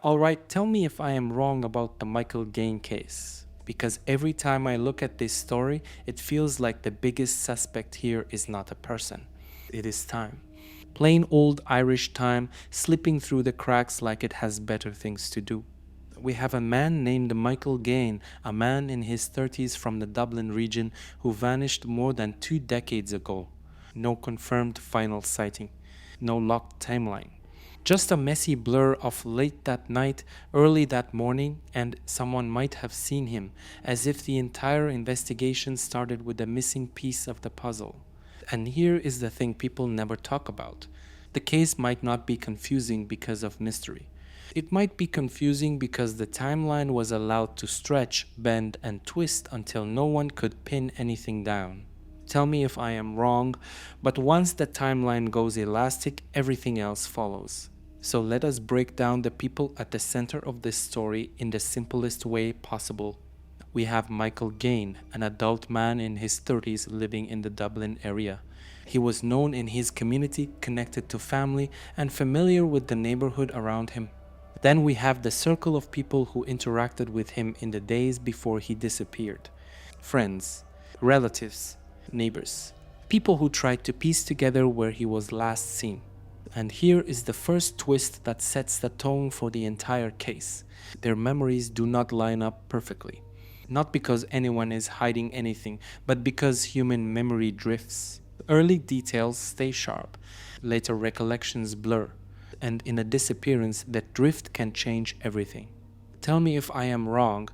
Alright, tell me if I am wrong about the Michael Gaine case. Because every time I look at this story, it feels like the biggest suspect here is not a person. It is time. Plain old Irish time slipping through the cracks like it has better things to do. We have a man named Michael Gaine, a man in his 30s from the Dublin region who vanished more than 2 decades ago. No confirmed final sighting, no locked timeline. Just a messy blur of late that night, early that morning, and someone might have seen him, as if the entire investigation started with a missing piece of the puzzle. And here is the thing people never talk about. The case might not be confusing because of mystery. It might be confusing because the timeline was allowed to stretch, bend, and twist until no one could pin anything down. Tell me if I am wrong, but once the timeline goes elastic, everything else follows. So let us break down the people at the center of this story in the simplest way possible. We have Michael Gaine, an adult man in his 30s living in the Dublin area. He was known in his community, connected to family, and familiar with the neighborhood around him. Then we have the circle of people who interacted with him in the days before he disappeared. Friends, relatives, neighbors, people who tried to piece together where he was last seen. And here is the first twist that sets the tone for the entire case. Their memories do not line up perfectly. Not because anyone is hiding anything, but because human memory drifts. Early details stay sharp, later recollections blur, and in a disappearance, that drift can change everything. Tell me if I am wrong,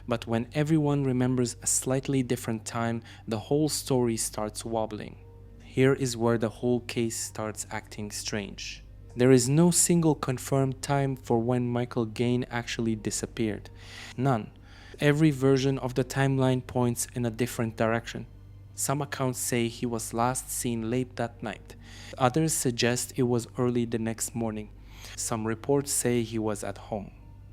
but when everyone remembers a slightly different time, the whole story starts wobbling. Here is where the whole case starts acting strange. There is no single confirmed time for when Michael Gaine actually disappeared. None. Every version of the timeline points in a different direction. Some accounts say he was last seen late that night. Others suggest it was early the next morning. Some reports say he was at home.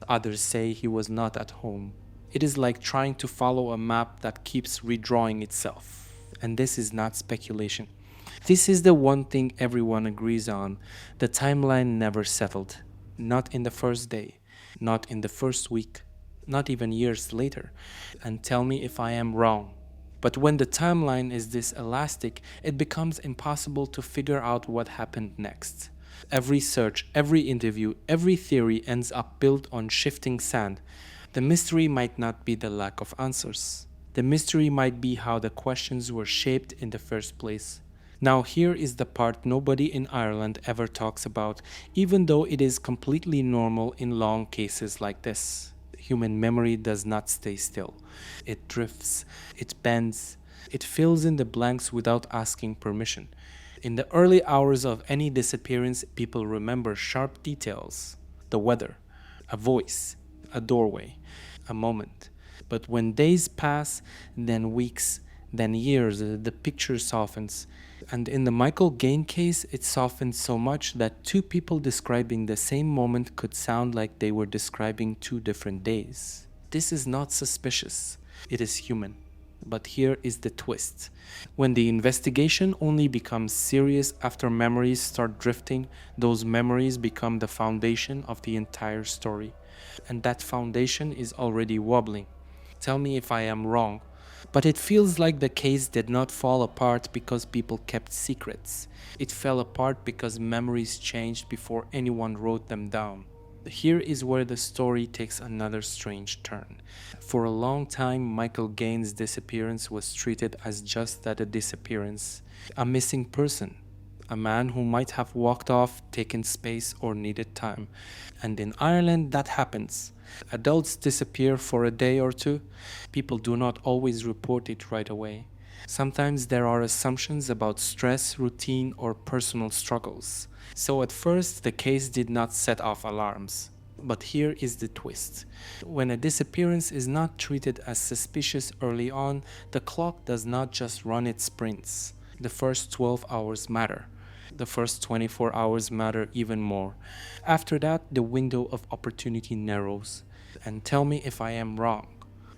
Others say he was not at home. It is like trying to follow a map that keeps redrawing itself. And this is not speculation. This is the one thing everyone agrees on. The timeline never settled. Not in the first day. Not in the first week. Not even years later. And tell me if I am wrong. But when the timeline is this elastic, it becomes impossible to figure out what happened next. Every search, every interview, every theory ends up built on shifting sand. The mystery might not be the lack of answers. The mystery might be how the questions were shaped in the first place. Now here is the part nobody in Ireland ever talks about, even though it is completely normal in long cases like this. Human memory does not stay still. It drifts, it bends, it fills in the blanks without asking permission. In the early hours of any disappearance, people remember sharp details. The weather, a voice, a doorway, a moment. But when days pass, then weeks, then years, the picture softens. And in the Michael Gaine case, it softened so much that two people describing the same moment could sound like they were describing 2 different days. This is not suspicious. It is human. But here is the twist. When the investigation only becomes serious after memories start drifting, those memories become the foundation of the entire story. And that foundation is already wobbling. Tell me if I am wrong. But it feels like the case did not fall apart because people kept secrets. It fell apart because memories changed before anyone wrote them down. Here is where the story takes another strange turn. For a long time, Michael Gaine's disappearance was treated as just that, a disappearance, a missing person, a man who might have walked off, taken space, or needed time. And in Ireland, that happens. Adults disappear for a day or two. People do not always report it right away. Sometimes there are assumptions about stress, routine, or personal struggles. So at first, the case did not set off alarms. But here is the twist. When a disappearance is not treated as suspicious early on, the clock does not just run its sprints. The first 12 hours matter. The first 24 hours matter even more. After that, the window of opportunity narrows. And tell me if I am wrong.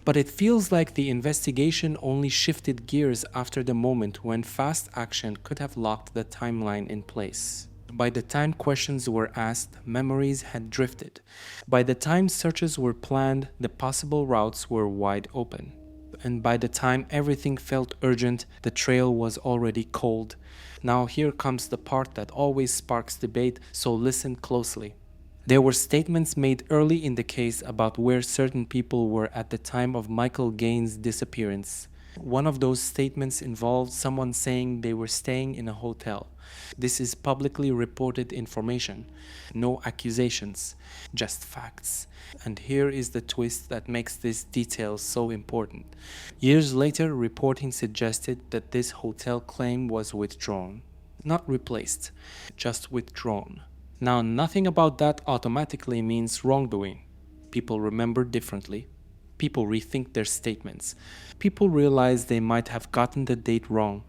But it feels like the investigation only shifted gears after the moment when fast action could have locked the timeline in place. By the time questions were asked, memories had drifted. By the time searches were planned, the possible routes were wide open. And by the time everything felt urgent, the trail was already cold. Now here comes the part that always sparks debate, so listen closely. There were statements made early in the case about where certain people were at the time of Michael Gaine's disappearance. One of those statements involved someone saying they were staying in a hotel. This is publicly reported information, no accusations, just facts. And here is the twist that makes this detail so important. Years later, reporting suggested that this hotel claim was withdrawn. Not replaced, just withdrawn. Now, nothing about that automatically means wrongdoing. People remember differently. People rethink their statements. People realize they might have gotten the date wrong.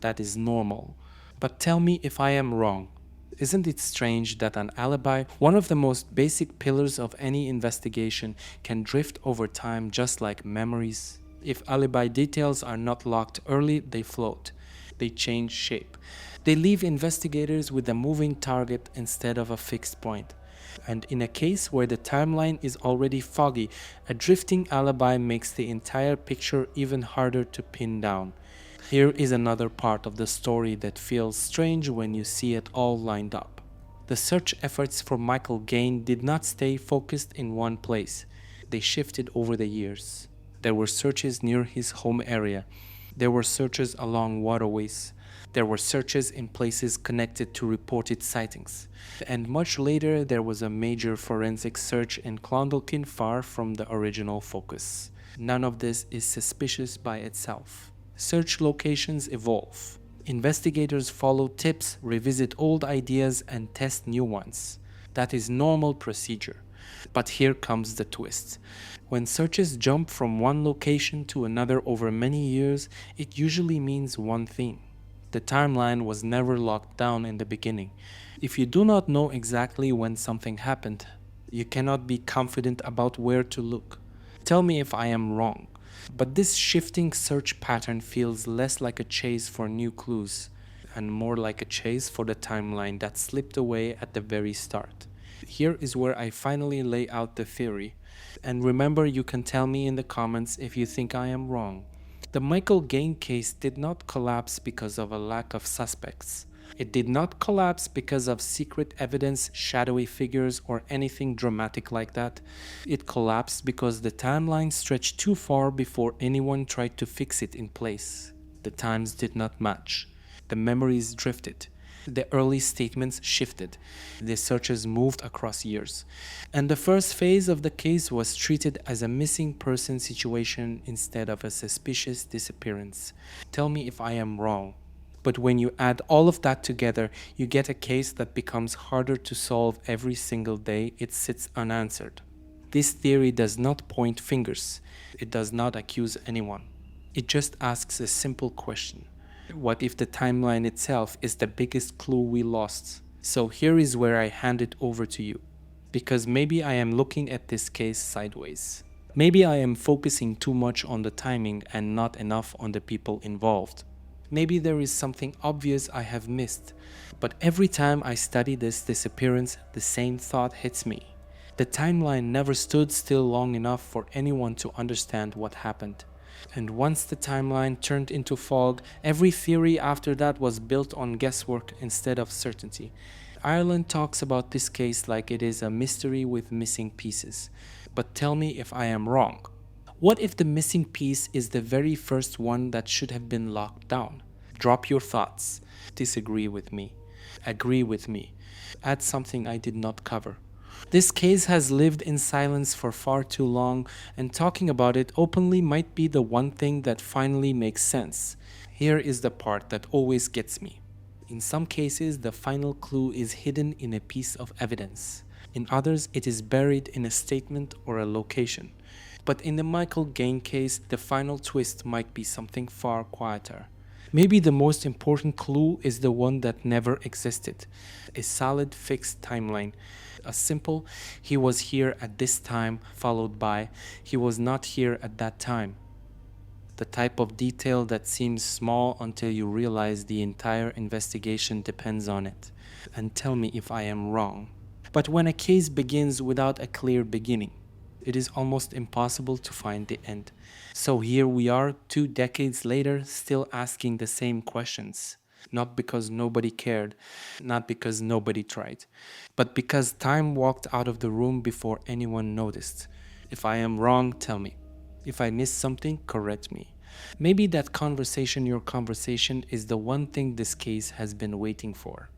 That is normal. But tell me if I am wrong. Isn't it strange that an alibi, one of the most basic pillars of any investigation, can drift over time just like memories? If alibi details are not locked early, they float. They change shape. They leave investigators with a moving target instead of a fixed point. And in a case where the timeline is already foggy, a drifting alibi makes the entire picture even harder to pin down. Here is another part of the story that feels strange when you see it all lined up. The search efforts for Michael Gaine did not stay focused in one place. They shifted over the years. There were searches near his home area. There were searches along waterways. There were searches in places connected to reported sightings. And much later, there was a major forensic search in Clondalkin far from the original focus. None of this is suspicious by itself. Search locations evolve. Investigators follow tips, revisit old ideas, and test new ones. That is normal procedure. But here comes the twist. When searches jump from one location to another over many years, it usually means one thing. The timeline was never locked down in the beginning. If you do not know exactly when something happened, you cannot be confident about where to look. Tell me if I am wrong. But this shifting search pattern feels less like a chase for new clues and more like a chase for the timeline that slipped away at the very start. Here is where I finally lay out the theory. And remember, you can tell me in the comments if you think I am wrong. The Michael Gaine case did not collapse because of a lack of suspects. It did not collapse because of secret evidence, shadowy figures, or anything dramatic like that. It collapsed because the timeline stretched too far before anyone tried to fix it in place. The times did not match. The memories drifted. The early statements shifted. The searches moved across years. And the first phase of the case was treated as a missing person situation instead of a suspicious disappearance. Tell me if I am wrong. But when you add all of that together, you get a case that becomes harder to solve every single day it sits unanswered. This theory does not point fingers. It does not accuse anyone. It just asks a simple question. What if the timeline itself is the biggest clue we lost? So here is where I hand it over to you. Because maybe I am looking at this case sideways. Maybe I am focusing too much on the timing and not enough on the people involved. Maybe there is something obvious I have missed. But every time I study this disappearance, the same thought hits me. The timeline never stood still long enough for anyone to understand what happened. And once the timeline turned into fog, every theory after that was built on guesswork instead of certainty. Ireland talks about this case like it is a mystery with missing pieces. But tell me if I am wrong. What if the missing piece is the very first one that should have been locked down? Drop your thoughts. Disagree with me. Agree with me. Add something I did not cover. This case has lived in silence for far too long, and talking about it openly might be the one thing that finally makes sense. Here is the part that always gets me. In some cases, the final clue is hidden in a piece of evidence. In others, it is buried in a statement or a location. But in the Michael Gaine case, the final twist might be something far quieter. Maybe the most important clue is the one that never existed. A solid, fixed timeline. A simple, he was here at this time, followed by, he was not here at that time. The type of detail that seems small until you realize the entire investigation depends on it. and tell me if I am wrong. But when a case begins without a clear beginning, it is almost impossible to find the end. So here we are, 2 decades later, still asking the same questions. Not because nobody cared, not because nobody tried, but because time walked out of the room before anyone noticed. If I am wrong, tell me. If I missed something, correct me. Maybe that conversation, your conversation, is the one thing this case has been waiting for.